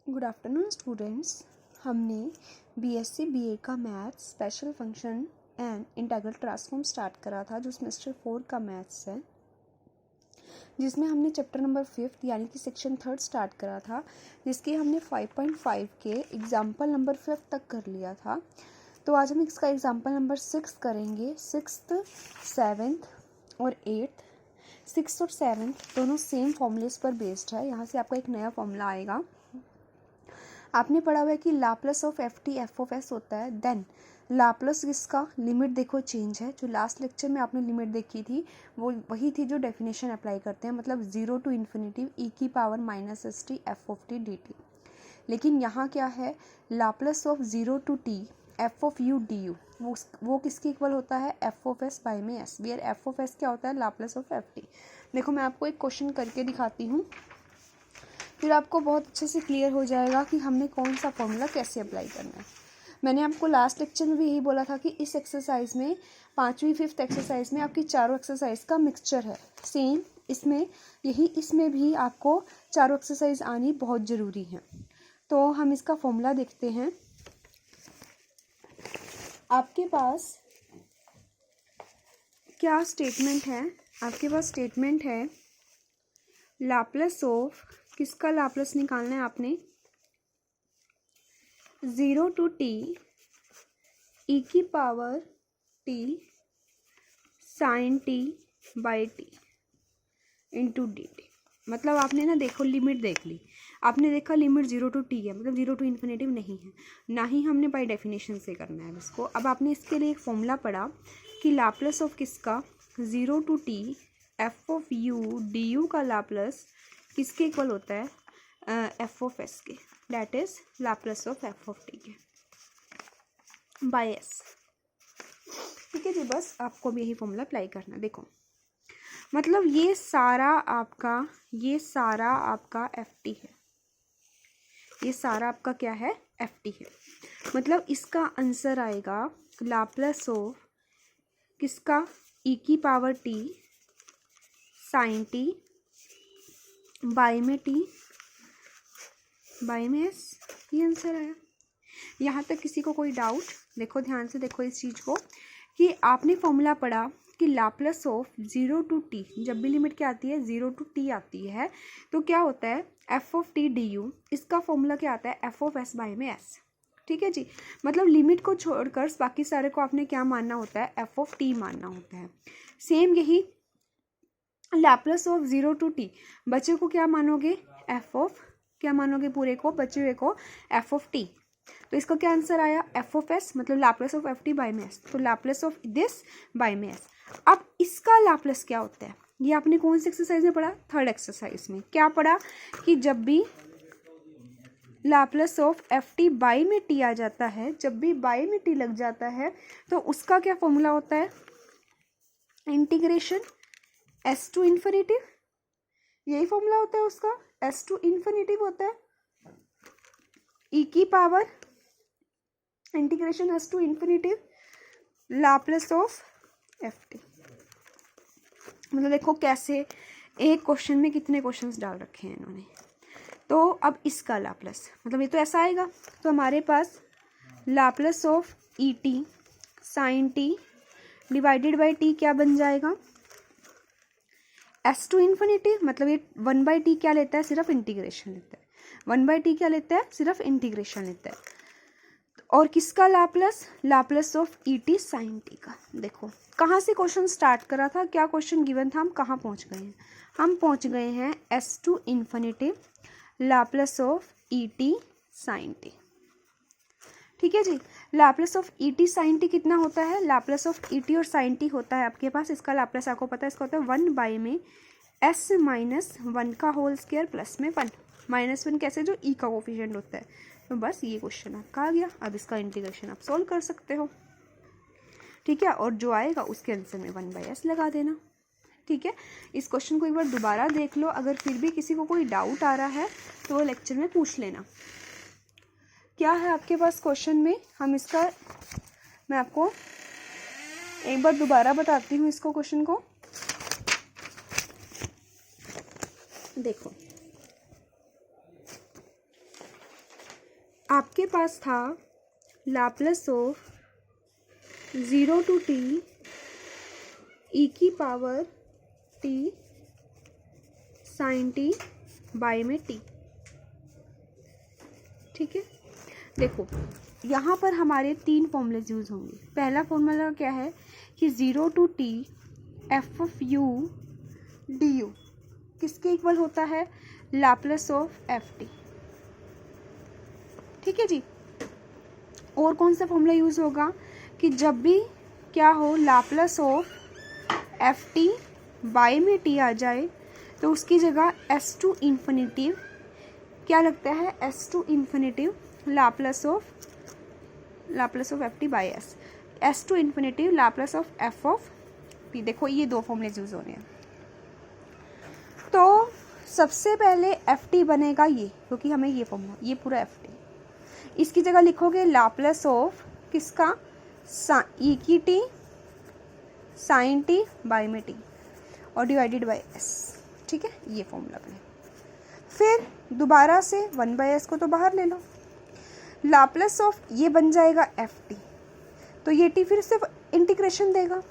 Good afternoon students. हमने BSc BA का maths special function and integral transform start करा था, जो सेमेस्टर 4 का मैथ्स है, जिसमें हमने चैप्टर नंबर 5 यानी कि सेक्शन 3 स्टार्ट करा था, जिसकी हमने 5.5 के एग्जाम्पल नंबर 5 तक कर लिया था। तो आज हम इसका एग्जाम्पल नंबर 6 करेंगे। 6th 7th और 8th 6th और 7th दोनों सेम फॉर्मूलेस पर बेस्ड है। यहाँ से आपका एक नया फॉर्मूला आएगा। आपने पढ़ा हुआ है कि Laplace of f T f of S होता है। देन लाप्लास इसका लिमिट देखो चेंज है। जो लास्ट लेक्चर में आपने लिमिट देखी थी वो वही थी जो डेफिनेशन अप्लाई करते हैं, मतलब 0 टू इन्फिनिटी ई की power minus s t f of t d t. लेकिन यहाँ क्या है, Laplace of 0 to t f of u d u, वो किसके इक्वल होता है, एफ ऑफ एस बाई में s. Where f of s क्या होता है, लाप्लास ऑफ एफ टी। देखो मैं आपको एक क्वेश्चन करके दिखाती हूँ, फिर आपको बहुत अच्छे से क्लियर हो जाएगा कि हमने कौन सा फॉर्मूला कैसे अप्लाई करना है। मैंने आपको लास्ट लेक्चर में भी यही बोला था कि इस एक्सरसाइज में 5वीं 5th एक्सरसाइज में आपकी चारों एक्सरसाइज का मिक्सचर है। सेम इसमें भी आपको चारों एक्सरसाइज आनी बहुत ज़रूरी है। तो हम इसका फॉर्मूला देखते हैं। आपके पास क्या स्टेटमेंट है, आपके पास स्टेटमेंट है लाप्लास ऑफ, किसका लाप्लास निकालना है आपने, 0 टू टी ई की power t sine t by t into d t. मतलब आपने ना देखो लिमिट देख ली, आपने देखा लिमिट 0 टू टी है, मतलब 0 टू इन्फिनेटिव नहीं है, ना ही हमने बाई डेफिनेशन से करना है इसको। अब आपने इसके लिए एक फॉर्मूला पढ़ा कि लाप्लास ऑफ किसका, 0 to t f of u d u का लाप्लास किसके इक्वल होता है, एफ ऑफ एस के, that is Laplace of f of t के बाय एस। ठीक है जी, बस आपको भी यही फॉर्मूला अप्लाई करना। देखो मतलब ये सारा आपका एफ टी है, ये सारा आपका क्या है, एफ टी है। मतलब इसका आंसर आएगा लाप्लास ऑफ किसका, ई की power t sine t by में टी बाई में एस, ये आंसर आया। यहाँ तक किसी को कोई डाउट? देखो ध्यान से देखो इस चीज़ को कि आपने फॉर्मूला पढ़ा कि लाप्लास ऑफ 0 टू टी, जब भी लिमिट क्या आती है 0 टू टी आती है तो क्या होता है, f of t D you. इसका फॉर्मूला क्या आता है, एफ ऑफ एस बाई में एस। ठीक है जी, मतलब लिमिट को छोड़कर बाकी सारे को आपने क्या मानना होता है, एफ ऑफ टी मानना होता है। सेम यही लाप्लास ऑफ 0 टू टी, बच्चे को क्या मानोगे, एफ ऑफ, क्या मानोगे पूरे को, बचे हुए को एफ ऑफ टी। तो इसका क्या आंसर आया, एफ ऑफ एस, मतलब Laplace of f t by में एस, तो लाप्लास ऑफ दिस बाई में एस। अब इसका लाप्लास क्या होता है, ये आपने कौन सी एक्सरसाइज में पढ़ा, 3rd एक्सरसाइज में। क्या पढ़ा कि जब भी Laplace of f t by में टी आ जाता है, जब भी बाई में टी लग जाता है तो उसका क्या फॉर्मूला होता है, इंटीग्रेशन एस टू इन्फिनिटिव, यही फॉर्मूला होता है उसका, एस टू इन्फिनिटिव होता है ई की power integration s to infinitive Laplace of f t. मतलब देखो कैसे एक क्वेश्चन में कितने क्वेश्चंस डाल रखे हैं इन्होंने। तो अब इसका लाप्लास, मतलब ये तो ऐसा आएगा, तो हमारे पास Laplace of e t sine t divided by t क्या बन जाएगा, एस टू इन्फिनिटी, मतलब ये 1/t क्या लेता है, सिर्फ इंटीग्रेशन लेता है। 1/t क्या लेता है, सिर्फ इंटीग्रेशन लेता है। और किसका Laplace, Laplace of e t sine t का। देखो कहाँ से क्वेश्चन स्टार्ट करा था, क्या क्वेश्चन गिवन था, हम कहाँ पहुँच गए हैं, हम पहुँच गए हैं s to infinity Laplace of e t sine t. ठीक है जी, Laplace of e t sine t कितना होता है, लाप्लास ऑफ ई टी और साइन टी होता है आपके पास, इसका लाप्लास आपको पता है, इसका होता है 1 बाई में एस माइनस 1 का होल स्क्वायर प्लस में 1, -1 कैसे, जो ई का कोफिशिएंट होता है। तो बस ये क्वेश्चन आपका आ गया। अब इसका इंटीग्रेशन आप सोल्व कर सकते हो। ठीक है, और जो आएगा उसके आंसर में 1/s लगा देना। ठीक है, इस क्वेश्चन को एक बार दोबारा देख लो, अगर फिर भी किसी को कोई डाउट आ रहा है तो वो लेक्चर में पूछ लेना। क्या है आपके पास क्वेश्चन में, हम इसका, मैं आपको एक बार दोबारा बताती हूँ इसको, क्वेश्चन को देखो। आपके पास था Laplace of 0 to t e की power t sin t by में t। ठीक है, देखो यहाँ पर हमारे 3 फॉर्मूलेज यूज़ होंगे। पहला फॉर्मूला क्या है कि 0 to t f of u du किसके इक्वल होता है, लाप्लास ऑफ एफ टी। ठीक है जी। और कौन सा फॉर्मूला यूज़ होगा कि जब भी क्या हो Laplace of f t by में टी आ जाए तो उसकी जगह एस टू इन्फिनिटिव क्या लगता है, s to infinitive Laplace of f t by s to infinitive Laplace of f of t. देखो ये 2 फॉर्मूलेज यूज होने हैं। तो सबसे पहले एफ टी बनेगा ये, क्योंकि हमें ये फॉर्मूला, ये पूरा एफ टी, इसकी जगह लिखोगे लाप्लास ऑफ किसका, ई की टी साइन टी बाई में टी और डिवाइडेड बाई एस। ठीक है, ये फॉर्मूला बने। फिर दोबारा से 1/s को तो बाहर ले लो, लाप्लास ऑफ ये बन जाएगा एफ टी, तो ये टी फिर से इंटीग्रेशन देगा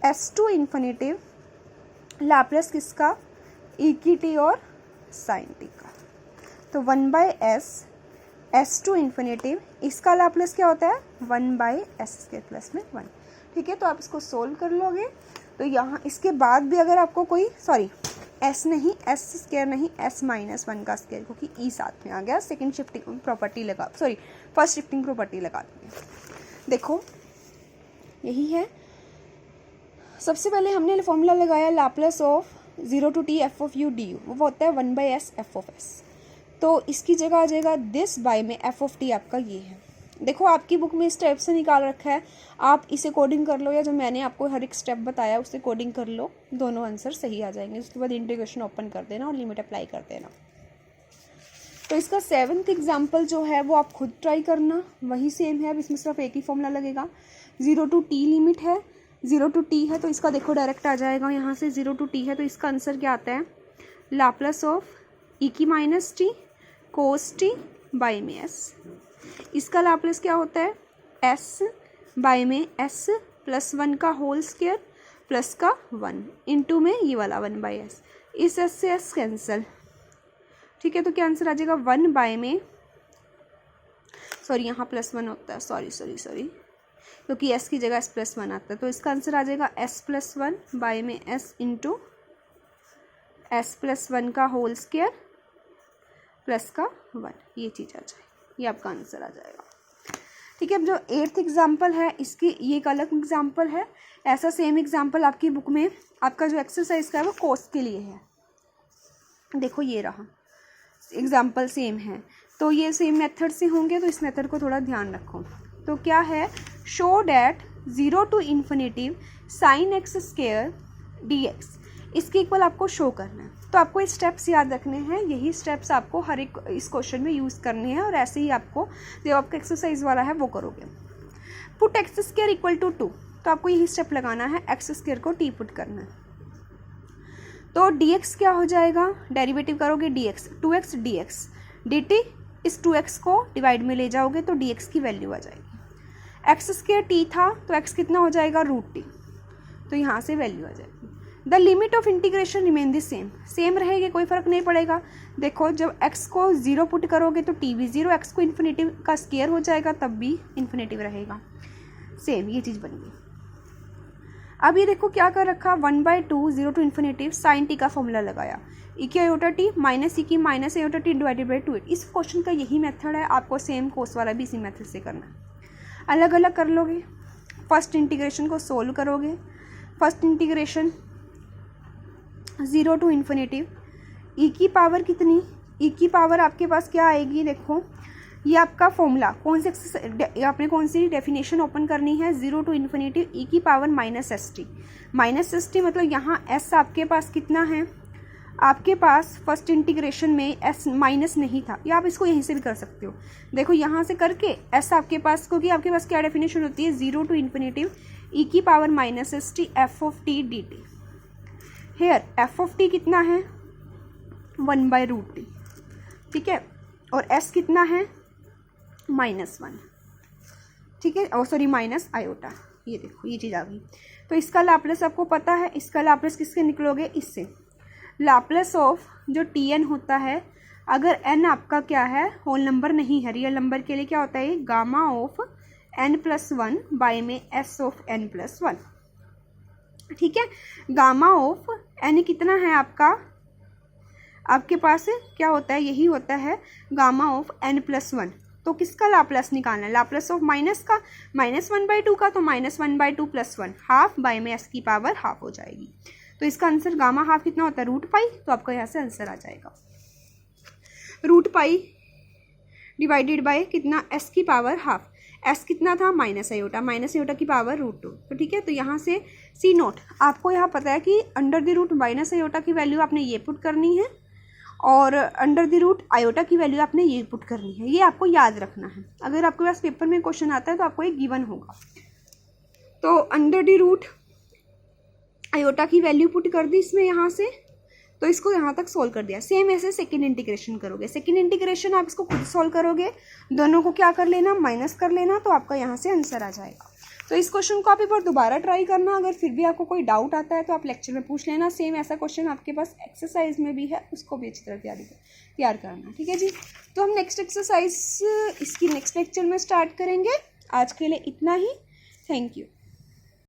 एस टू इन्फिनिटिव लाप्लास किसका, ई की टी और साइन टी का। तो 1/s एस टू इन्फिनिटिव, इसका लाप्लास क्या होता है 1/s² प्लस में 1। ठीक है, तो आप इसको सोल्व कर लोगे तो यहाँ इसके बाद भी अगर आपको कोई एस नहीं, एस स्क्वायर नहीं, एस माइनस 1 का स्क्वायर, क्योंकि ई साथ में आ गया, सेकंड शिफ्टिंग प्रॉपर्टी लगा, फर्स्ट शिफ्टिंग प्रॉपर्टी लगा देंगे। देखो यही है, सबसे पहले हमने फॉर्मूला लगाया Laplace of 0 to t f of u du, वो होता है 1/s f of s। तो इसकी जगह आ जाएगा दिस बाय में f of t आपका ये है। देखो आपकी बुक में स्टेप से निकाल रखा है, आप इसे कोडिंग कर लो या जो मैंने आपको हर एक स्टेप बताया उससे कोडिंग कर लो, दोनों आंसर सही आ जाएंगे। उसके बाद इंटीग्रेशन ओपन कर देना और लिमिट अप्लाई कर देना। तो इसका 7th एग्जाम्पल जो है वो आप खुद ट्राई करना, वही सेम है, अब इसमें सिर्फ एक ही फॉर्मूला लगेगा। 0 to t लिमिट है, 0 to t है तो इसका देखो डायरेक्ट आ जाएगा यहाँ से, 0 to t है तो इसका आंसर क्या आता है, लाप्लास ऑफ ई की minus T cos t by में एस। इसका लाप्लास क्या होता है, एस बाई में एस प्लस 1 का होल स्क्वायर प्लस का 1 इंटू में ये वाला 1/s, इस एस से एस कैंसिल। ठीक है, तो क्या आंसर आ जाएगा 1 बाय में, यहाँ +1 होता है, सॉरी, क्योंकि s की जगह s+1 आता है, तो इसका आंसर आ जाएगा s+1 बाय में s इंटू s+1 का होल स्क्वायर प्लस का 1, ये चीज़ आ जाएगी, ये आपका आंसर आ जाएगा। ठीक है, अब जो 8th एग्जाम्पल है इसकी ये एक अलग एग्जाम्पल है, ऐसा सेम एग्जाम्पल आपकी बुक में आपका जो एक्सरसाइज का है वो कोर्स के लिए है। देखो ये रहा एग्जाम्पल सेम है, तो ये सेम मेथड से होंगे, तो इस मेथड को थोड़ा ध्यान रखो। तो क्या है, show that 0 to infinitive sine x square dx इसके इक्वल आपको शो करना है। तो आपको ये स्टेप्स याद रखने हैं, यही स्टेप्स आपको हर एक इस क्वेश्चन में यूज़ करने हैं, और ऐसे ही आपको जो आपका एक्सरसाइज वाला है वो करोगे। Put x square equal to 2, तो आपको यही स्टेप लगाना है, एक्स स्क्वायर को टी पुट करना है। तो dx क्या हो जाएगा, डेरिवेटिव करोगे dx 2x dx dt, इस 2x को डिवाइड में ले जाओगे तो dx की वैल्यू आ जाएगी। एक्स स्क्वायर t था तो x कितना हो जाएगा √t, तो यहाँ से वैल्यू आ जाएगी। The limit of integration remain the same रहेगी, कोई फर्क नहीं पड़ेगा। देखो जब x को 0 पुट करोगे तो t भी 0, x को इन्फिनेटिव का स्क्वायर हो जाएगा तब भी इन्फिनेटिव रहेगा, सेम ये चीज़ बन गई। अब ये देखो क्या कर रखा, 1/2 0 to इन्फिनेटिव साइन टी का फॉर्मूला लगाया, ई की आयोटा टी माइनस ई की minus iota T divided by 2। इस क्वेश्चन का यही मेथड है, आपको सेम कोर्स वाला भी इसी मेथड से करना है। अलग अलग कर लोगे, फर्स्ट इंटीग्रेशन को सोल्व करोगे। First integration 0 to infinitive e की पावर कितनी, ई की पावर आपके पास क्या आएगी, देखो ये आपका फॉर्मूला आपने कौन सी डेफिनेशन ओपन करनी है, 0 to इन्फिनेटिव ई की पावर -st मतलब यहाँ s आपके पास कितना है, आपके पास फर्स्ट इंटीग्रेशन में s माइनस नहीं था, या आप इसको यहीं से भी कर सकते हो। देखो यहाँ से करके s आपके पास, क्योंकि आपके पास क्या डेफिनेशन होती है, 0 to इन्फिनेटिव ई की power -st f of t dt। Here f of t कितना है 1/√t, ठीक है, और s कितना है -1, ठीक है, और सॉरी माइनस आयोटा, ये देखो ये चीज़ आ गई। तो इसका लाप्लास आपको पता है, इसका लाप्लास किससे निकलोगे, इससे। लाप्लास ऑफ जो Tn होता है, अगर n आपका क्या है, होल नंबर नहीं है, रियल नंबर के लिए क्या होता है, गामा ऑफ n+1 बाय में s ऑफ n+1, ठीक है। गामा ऑफ n कितना है आपका, आपके पास क्या होता है, यही होता है गामा ऑफ n+1। तो किसका लाप्लास निकालना है, लाप्लास ऑफ माइनस का, -1/2 का, तो -1/2 + 1 हाफ बाय में s की पावर हाफ हो जाएगी। तो इसका आंसर गामा हाफ कितना होता है, √π। तो आपका यहाँ से आंसर आ जाएगा √π डिवाइडेड बाय कितना, s की पावर हाफ। s कितना था, माइनस आयोटा की पावर √2। तो ठीक है, तो यहाँ से सी नोट आपको यहाँ पता है कि under the root minus iota की वैल्यू आपने ये पुट करनी है और अंडर द रूट आयोटा की वैल्यू आपने ये पुट करनी है, ये आपको याद रखना है। अगर आपके पास पेपर में क्वेश्चन आता है तो आपको एक गिवन होगा। तो अंडर द रूट आयोटा की वैल्यू पुट कर दी इसमें यहाँ से, तो इसको यहाँ तक सोल्व कर दिया। सेम ऐसे सेकेंड इंटीग्रेशन करोगे, सेकेंड इंटीग्रेशन आप इसको खुद सोल्व करोगे, दोनों को क्या कर लेना, माइनस कर लेना, तो आपका यहाँ से आंसर आ जाएगा। तो इस क्वेश्चन को आप एक बार दोबारा ट्राई करना, अगर फिर भी आपको कोई डाउट आता है तो आप लेक्चर में पूछ लेना। सेम ऐसा क्वेश्चन आपके पास एक्सरसाइज में भी है, उसको भी अच्छी तरह तैयार करना, ठीक है जी। तो हम नेक्स्ट एक्सरसाइज इसकी नेक्स्ट लेक्चर में स्टार्ट करेंगे। आज के लिए इतना ही, थैंक यू।